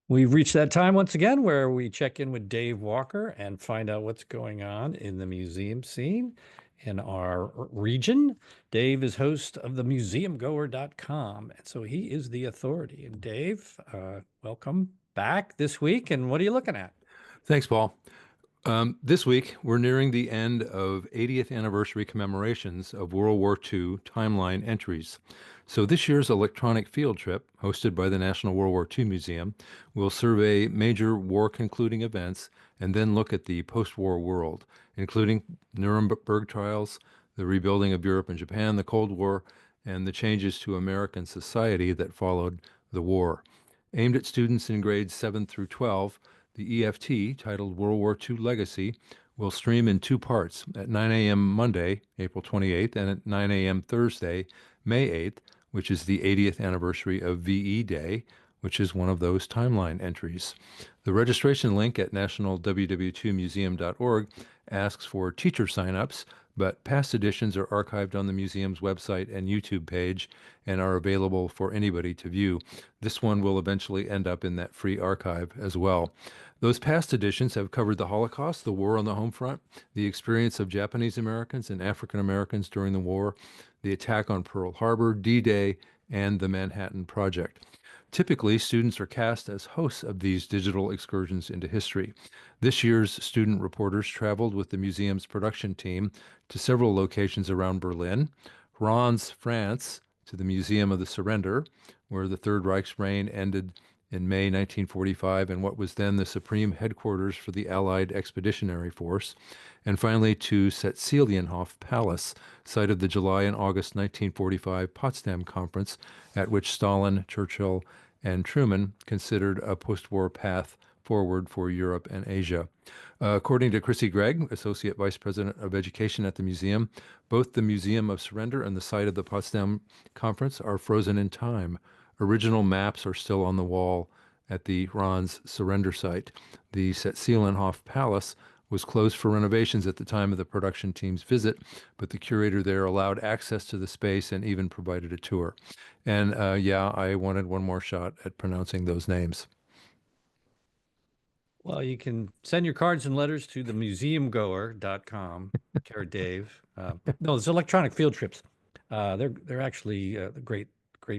We've reached that time once again where we check in with Dave Walker and find out what's going on in the museum scene in our region. Dave is host of the museumgoer.com, and so he is the authority. And Dave, welcome back this week. And what are you looking at? Thanks, Paul. This week, we're nearing the end of 80th anniversary commemorations of World War II timeline entries. So this year's electronic field trip, hosted by the National World War II Museum, will survey major war-concluding events and then look at the post-war world, including Nuremberg trials, the rebuilding of Europe and Japan, the Cold War, and the changes to American society that followed the war. Aimed at students in grades 7 through 12, the EFT, titled World War II Legacy, will stream in two parts at 9 a.m. Monday, April 28th, and at 9 a.m. Thursday, May 8th, which is the 80th anniversary of VE Day, which is one of those timeline entries. The registration link at nationalwwii.museum.org asks for teacher signups, but past editions are archived on the museum's website and YouTube page and are available for anybody to view. This one will eventually end up in that free archive as well. Those past editions have covered the Holocaust, the war on the home front, the experience of Japanese Americans and African Americans during the war, the attack on Pearl Harbor, D-Day, and the Manhattan Project. Typically, students are cast as hosts of these digital excursions into history. This year's student reporters traveled with the museum's production team to several locations around Berlin, Reims, France, to the Museum of the Surrender, where the Third Reich's reign ended in May 1945 and what was then the supreme headquarters for the Allied Expeditionary Force, and finally to Setzlenienhof Palace, site of the July and August 1945 Potsdam Conference, at which Stalin, Churchill, and Truman considered a post-war path forward for Europe and Asia. According to Chrissy Gregg, Associate Vice President of Education at the museum, both the Museum of Surrender and the site of the Potsdam Conference are frozen in time. Original maps are still on the wall at the Reims surrender site. The Setzlenienhof Palace was closed for renovations at the time of the production team's visit, but the curator there allowed access to the space and even provided a tour. And yeah, I wanted one more shot at pronouncing those names. Well, you can send your cards and letters to the museumgoer.com, care Dave. No, it's electronic field trips. They're actually great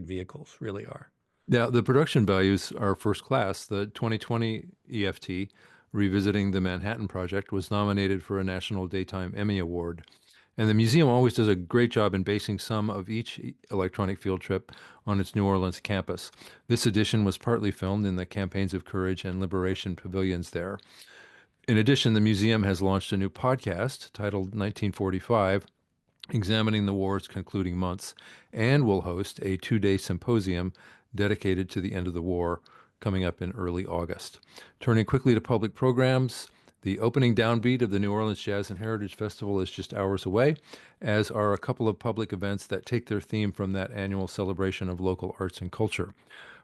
vehicles, really are. Now, the production values are first class. The 2020 EFT, Revisiting the Manhattan Project, was nominated for a National Daytime Emmy Award. And the museum always does a great job in basing some of each electronic field trip on its New Orleans campus. This edition was partly filmed in the Campaigns of Courage and Liberation pavilions there. In addition, the museum has launched a new podcast titled 1945, examining the war's concluding months, and will host a two-day symposium dedicated to the end of the war coming up in early August. Turning quickly to public programs, the opening downbeat of the New Orleans Jazz and Heritage Festival is just hours away, as are a couple of public events that take their theme from that annual celebration of local arts and culture.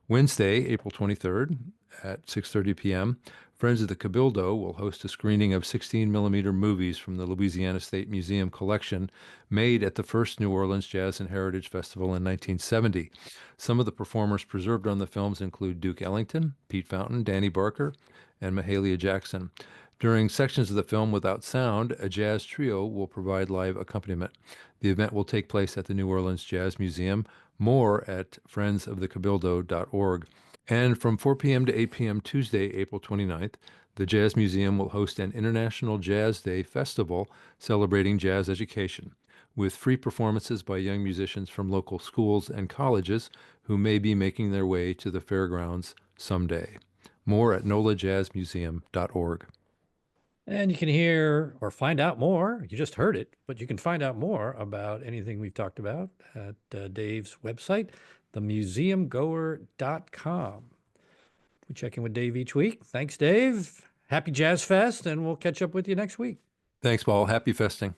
Wednesday, April 23rd at 6:30 p.m., Friends of the Cabildo will host a screening of 16mm movies from the Louisiana State Museum collection made at the first New Orleans Jazz and Heritage Festival in 1970. Some of the performers preserved on the films include Duke Ellington, Pete Fountain, Danny Barker, and Mahalia Jackson. During sections of the film without sound, a jazz trio will provide live accompaniment. The event will take place at the New Orleans Jazz Museum. More at friendsofthecabildo.org. And from 4 p.m. to 8 p.m. Tuesday, April 29th, the Jazz Museum will host an International Jazz Day festival celebrating jazz education, with free performances by young musicians from local schools and colleges who may be making their way to the fairgrounds someday. More at nolajazzmuseum.org. And you can hear or find out more. You just heard it, but you can find out more about anything we've talked about at Dave's website, themuseumgoer.com. We check in with Dave each week. Thanks, Dave. Happy Jazz Fest, and we'll catch up with you next week. Thanks, Paul. Happy festing.